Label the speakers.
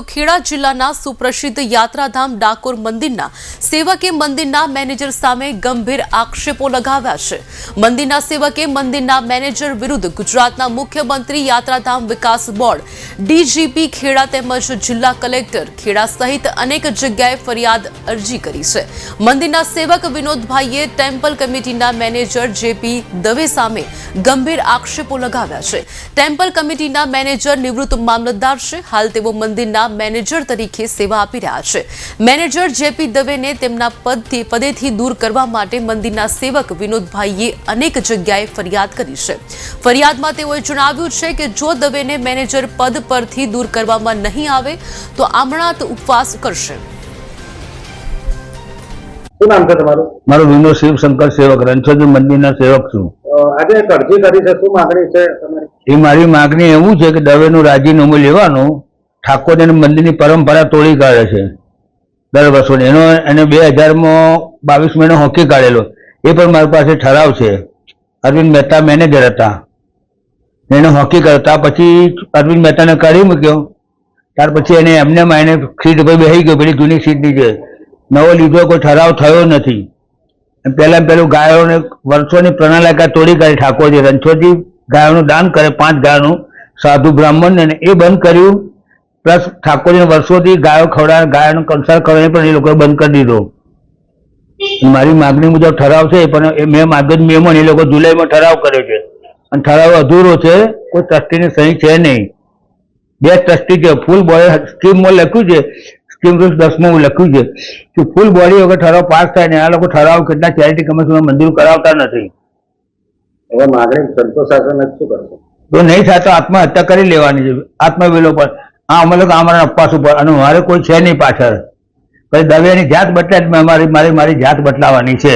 Speaker 1: ખેડા જિલ્લાના સુપ્રસિદ્ધ યાત્રાધામ ડાકોર મંદિરના સેવકે મંદિરના મેનેજર સામે ગંભીર આક્ષેપો લગાવ્યા છે। મંદિરના સેવકે મંદિરના મેનેજર વિરુદ્ધ ગુજરાતના મુખ્યમંત્રી યાત્રાધામ વિકાસ બોર્ડ, ડીજીપી ખેડા તેમજ જિલ્લા કલેક્ટર ખેડા સહિત અનેક જગ્યાએ ફરિયાદ અરજી કરી છે। મંદિરના સેવક વિનોદભાઈએ ટેમ્પલ કમિટીના મેનેજર જેપી દવે સામે ગંભીર આક્ષેપો લગાવ્યા છે। ટેમ્પલ કમિટીના મેનેજર નિવૃત્ત મામલતદાર છે। હાલ તેઓ મંદિરના મેનેજર તરીકે સેવા આપી રહ્યા છે। મેનેજર જેપી દવેને તેમના પદેથી દૂર કરવા માટે મંદિરના સેવક વિનોદભાઈએ અનેક જગ્યાએ ફરિયાદ કરી છે। ફરિયાદમાં તેઓએ જણાવ્યું છે કે જો દવેને મેનેજર પદ પરથી દૂર કરવામાં નહીં આવે તો આમરણાંત ઉપવાસ કરશે।
Speaker 2: શું નામ છે તમારું?
Speaker 3: મારું વિનોદ શિવશંકર સેવક રણછોડજી મંદિરના સેવક છું।
Speaker 2: આજે એક અરજી કરી છે, શું માંગણી છે તમારી?
Speaker 3: એ મારી માંગણી એવું છે કે દવેનું રાજીનામું લેવાનું। ઠાકોર અને મંદિરની પરંપરા તોડી કાઢે છે દર વર્ષોને। એને 2022 મહિનો હોકી કાઢેલો, એ પણ મારી પાસે ઠરાવ છે। અરવિંદ મહેતા મેનેજર હતા, એને હોકી કરતા પછી અરવિંદ મહેતાને કાઢી મૂક્યો। ત્યાર પછી એને એમને એને સીટ પર બેસી ગયો, પેલી જૂની સીટની છે, નવો લીધો કોઈ ઠરાવ થયો નથી। પેલું ગાયોને વર્ષોની પ્રણાલિકા તોડી કાઢી ઠાકોરજી। રણછોડજી ગાયોનું દાન કરે, 5 ગાયોનું સાધુ બ્રાહ્મણને, એ બંધ કર્યું। પ્લસ ઠાકોરજીને વર્ષોથી ગાયો ખવડાવે, ગાયોનો કંસાર ખવડાવે પણ એ લોકોએ બંધ કરી દીધો। મારી માગણી મુજબ ઠરાવ છે, પણ મેં માગજ મેમન એ લોકો જુલાઈમાં ઠરાવ કર્યો છે અને ઠરાવ અધૂરો છે, કોઈ ટ્રસ્ટીની સહી છે નહીં। 2 ટ્રસ્ટી છે, ફૂલ બોડી સ્કીમમાં લખ્યું છે, સ્કીમ રૂલ્સ 10માં લખ્યું છે કે ફૂલ બોડી વગર ઠરાવ પાસ થાય ને। આ લોકો ઠરાવ કેટલા ચેરિટી કમિશનમાં મંજૂર કરાવતા નથી।
Speaker 2: હવે માગણી સંતોષાશે ને શું કરશો?
Speaker 3: તો નહીં થાય તો આત્મહત્યા કરી લેવાની છે, આત્મવિલો પર। હા, અમે લોકો અમારા અપવાસ ઉપર, અને મારે કોઈ છે નહીં પાછળ। પછી દવેની જાત બદલાય, મારી જાત બદલાવાની છે।